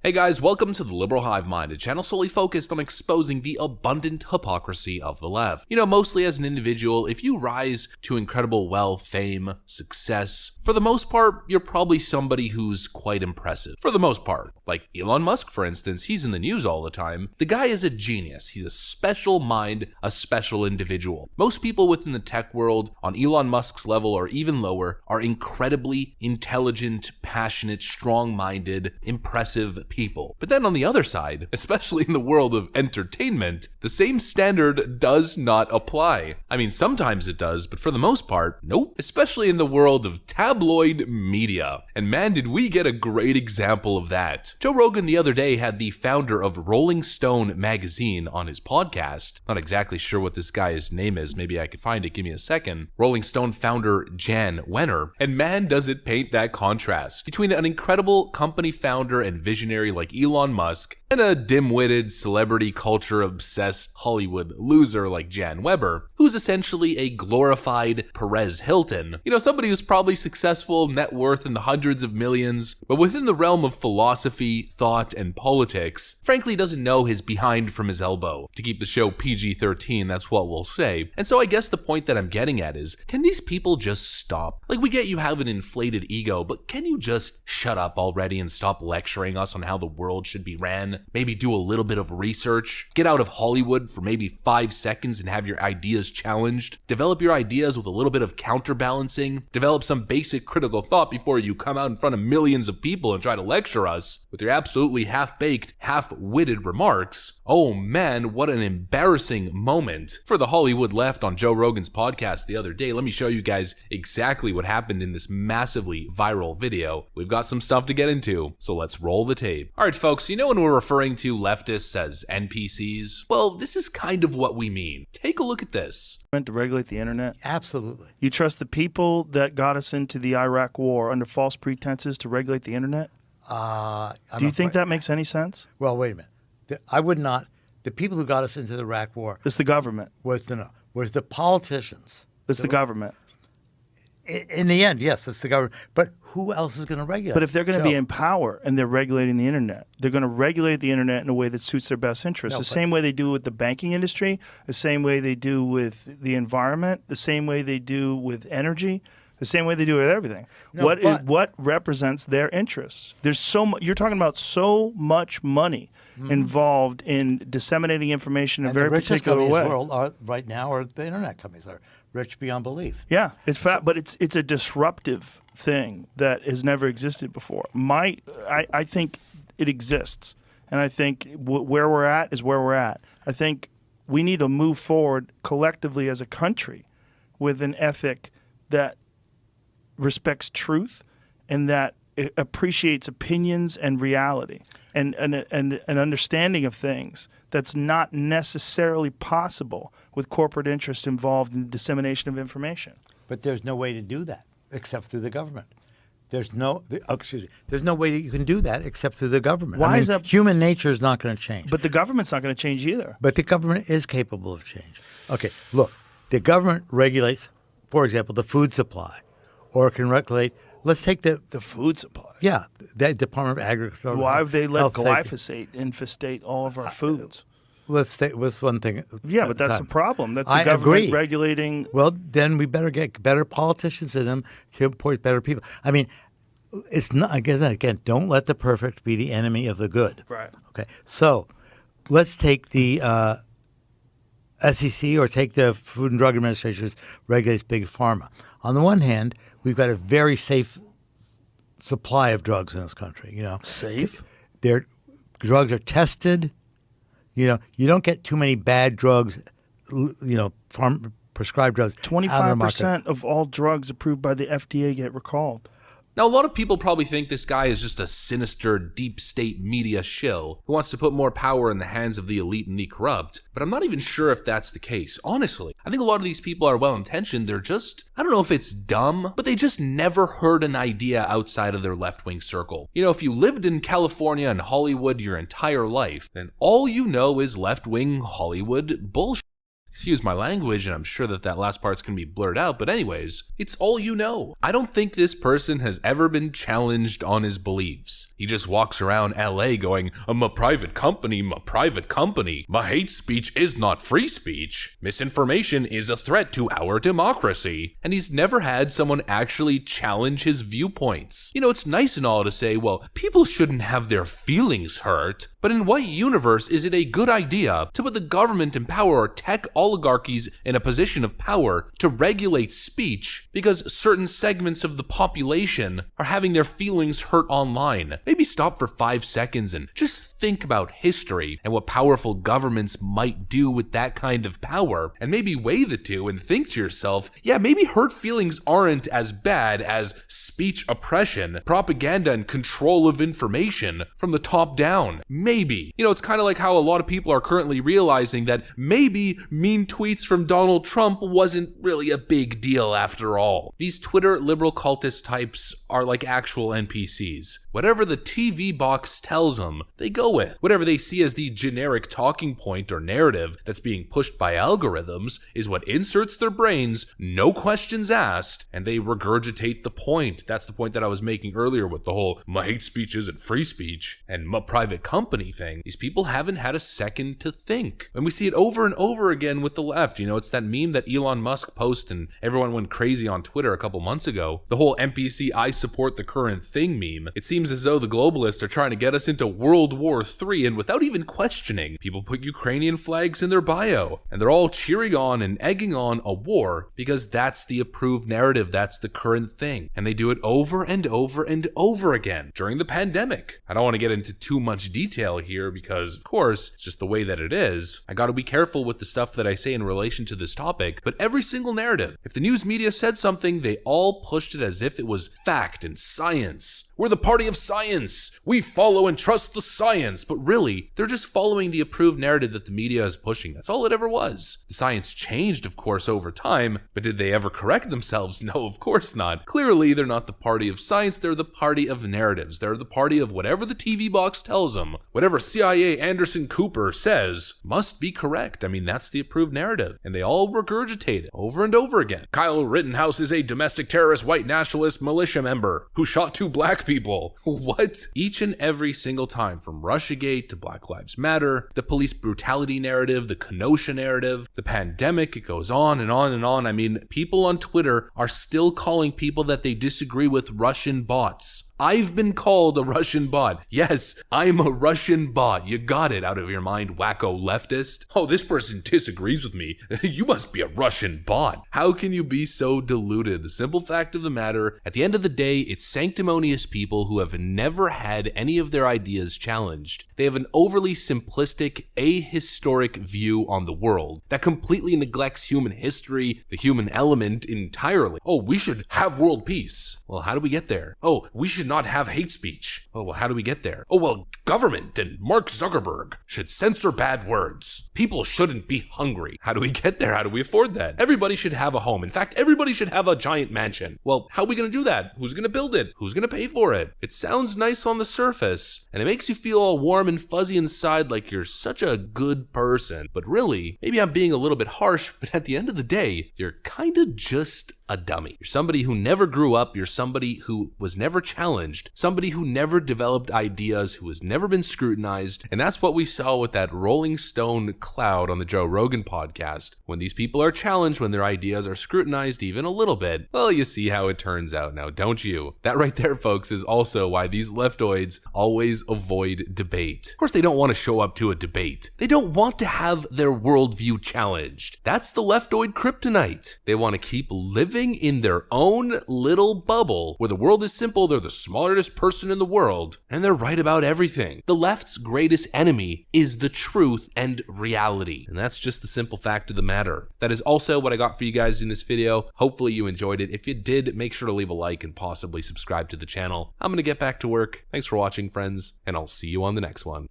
Hey guys, welcome to the Liberal Hive Mind, a channel solely focused on exposing the abundant hypocrisy of the left. You know, mostly as an individual, if you rise to incredible wealth, fame, success, for the most part, you're probably somebody who's quite impressive. For the most part. Like Elon Musk, for instance, he's in the news all the time. The guy is a genius. He's a special mind, a special individual. Most people within the tech world, on Elon Musk's level or even lower, are incredibly intelligent, passionate, strong-minded, impressive people. But then on the other side, especially in the world of entertainment, the same standard does not apply. I mean, sometimes it does, but for the most part, nope. Especially in the world of tabloid media. And man, did we get a great example of that. Joe Rogan the other day had the founder of Rolling Stone magazine on his podcast. Not exactly sure what this guy's name is. Maybe I could find it. Give me a second. Rolling Stone founder Jan Wenner. And man, does it paint that contrast between an incredible company founder and visionary like Elon Musk and a dim-witted, celebrity culture-obsessed Hollywood loser like Jan Weber, who's essentially a glorified Perez Hilton. You know, somebody who's probably successful, net worth in the hundreds of millions, but within the realm of philosophy, thought, and politics, frankly doesn't know his behind from his elbow. To keep the show PG-13, that's what we'll say. And so I guess the point that I'm getting at is, can these people just stop? Like, we get you have an inflated ego, but can you just shut up already and stop lecturing us on how the world should be ran? Maybe do a little bit of research, get out of Hollywood for maybe 5 seconds and have your ideas challenged, develop your ideas with a little bit of counterbalancing, develop some basic critical thought before you come out in front of millions of people and try to lecture us with your absolutely half-baked, half-witted remarks. Oh man, what an embarrassing moment for the Hollywood left on Joe Rogan's podcast the other day. Let me show you guys exactly what happened in this massively viral video. We've got some stuff to get into, so let's roll the tape. Alright folks, you know when we're referring to leftists as NPCs? Well, this is kind of what we mean. Take a look at this. To regulate the internet? Absolutely. You trust the people that got us into the Iraq war under false pretenses to regulate the internet? Do you think that makes any sense? Well, wait a minute. I would not. The people who got us into the Iraq war It's the government. was the politicians. It's the government. In the end, yes, it's the government. But who else is going to regulate? But if they're going to be in power and they're regulating the internet, they're going to regulate the internet in a way that suits their best interests. The same way they do with the banking industry, the same way they do with the environment, the same way they do with energy, the same way they do with everything. What represents their interests? There's you're talking about so much money involved in disseminating information in a very particular way. The richest companies in the world right now are the internet companies. Are rich beyond belief. Yeah, but it's a disruptive thing that has never existed before. I think it exists, and I think where we're at is where we're at. I think we need to move forward collectively as a country with an ethic that respects truth and that appreciates opinions and reality and an understanding of things that's not necessarily possible with corporate interest involved in the dissemination of information. But there's no way to do that except through the government. There's no way that you can do that except through the government. Why is that? Human nature is not going to change. But the government's not going to change either. But the government is capable of change. Okay, look, the government regulates, for example, the food supply, or it can regulate. Let's take the food supply. Yeah, the Department of Agriculture. Why have they let glyphosate infestate all of our foods? Let's take this one thing. Yeah, but that's a problem. That's the government regulating. Well, then we better get better politicians in them to appoint better people. I mean, it's not again. Don't let the perfect be the enemy of the good. Right. Okay. So let's take the SEC or take the Food and Drug Administration, which regulates big pharma. On the one hand, we've got a very safe supply of drugs in this country. You know, safe. Their drugs are tested. You know, you don't get too many bad drugs. You know, prescribed drugs. 25% of all drugs approved by the FDA get recalled. Now, a lot of people probably think this guy is just a sinister, deep state media shill who wants to put more power in the hands of the elite and the corrupt, but I'm not even sure if that's the case. Honestly, I think a lot of these people are well-intentioned. They're just, I don't know if it's dumb, but they just never heard an idea outside of their left-wing circle. You know, if you lived in California and Hollywood your entire life, then all you know is left-wing Hollywood bullshit. Excuse my language, and I'm sure that that last part's gonna be blurred out, but anyways, it's all you know. I don't think this person has ever been challenged on his beliefs. He just walks around LA going, I'm a private company, my private company. My hate speech is not free speech. Misinformation is a threat to our democracy. And he's never had someone actually challenge his viewpoints. You know, it's nice and all to say, well, people shouldn't have their feelings hurt. But in what universe is it a good idea to put the government in power or tech oligarchies in a position of power to regulate speech because certain segments of the population are having their feelings hurt online? Maybe stop for 5 seconds and just think about history and what powerful governments might do with that kind of power, and maybe weigh the two and think to yourself, yeah, maybe hurt feelings aren't as bad as speech oppression, propaganda, and control of information from the top down. Maybe. You know, it's kind of like how a lot of people are currently realizing that maybe mean tweets from Donald Trump wasn't really a big deal after all. These Twitter liberal cultist types are like actual NPCs. Whatever the TV box tells them, they go with. Whatever they see as the generic talking point or narrative that's being pushed by algorithms is what inserts their brains, no questions asked, and they regurgitate the point. That's the point that I was making earlier with the whole my hate speech isn't free speech and my private company thing. These people haven't had a second to think. And we see it over and over again with the left. You know, it's that meme that Elon Musk posted and everyone went crazy on Twitter a couple months ago. The whole NPC I support the current thing meme. It seems as though the globalists are trying to get us into World War III, and without even questioning, people put Ukrainian flags in their bio, and they're all cheering on and egging on a war because that's the approved narrative, that's the current thing. And they do it over and over and over again during the pandemic. I don't want to get into too much detail here because, of course, it's just the way that it is. I gotta be careful with the stuff that I say in relation to this topic, but every single narrative, if the news media said something, they all pushed it as if it was fact and science. We're the party of science. We follow and trust the science. But really, they're just following the approved narrative that the media is pushing. That's all it ever was. The science changed, of course, over time, but did they ever correct themselves? No, of course not. Clearly, they're not the party of science. They're the party of narratives. They're the party of whatever the TV box tells them. Whatever CIA Anderson Cooper says must be correct. I mean, that's the approved narrative. And they all regurgitate it over and over again. Kyle Rittenhouse is a domestic terrorist white nationalist militia member who shot 2 black people. What? Each and every single time, from Russiagate to Black Lives Matter, the police brutality narrative, the Kenosha narrative, the pandemic, it goes on and on and on. I mean, people on Twitter are still calling people that they disagree with Russian bots. I've been called a Russian bot. Yes, I'm a Russian bot. You got it out of your mind, wacko leftist. Oh, this person disagrees with me. You must be a Russian bot. How can you be so deluded? The simple fact of the matter, at the end of the day, it's sanctimonious people who have never had any of their ideas challenged. They have an overly simplistic, ahistoric view on the world that completely neglects human history, the human element entirely. Oh, we should have world peace. Well, how do we get there? Oh, we should not have hate speech. Oh, well, how do we get there? Oh, well, government and Mark Zuckerberg should censor bad words. People shouldn't be hungry. How do we get there? How do we afford that? Everybody should have a home. In fact, everybody should have a giant mansion. Well, how are we going to do that? Who's going to build it? Who's going to pay for it? It sounds nice on the surface, and it makes you feel all warm and fuzzy inside like you're such a good person. But really, maybe I'm being a little bit harsh, but at the end of the day, you're kind of just a dummy. You're somebody who never grew up. You're somebody who was never challenged, somebody who never developed ideas, who has never been scrutinized. And that's what we saw with that Rolling Stone cloud on the Joe Rogan podcast. When these people are challenged, when their ideas are scrutinized even a little bit, well, you see how it turns out now, don't you? That right there, folks, is also why these leftoids always avoid debate. Of course, they don't want to show up to a debate. They don't want to have their worldview challenged. That's the leftoid kryptonite. They want to keep living in their own little bubble where the world is simple, they're the smartest person in the world, and they're right about everything. The left's greatest enemy is the truth and reality, and that's just the simple fact of the matter. That is also what I got for you guys in this video. Hopefully you enjoyed it. If you did, make sure to leave a like and possibly subscribe to the channel. I'm gonna get back to work. Thanks for watching, friends, and I'll see you on the next one.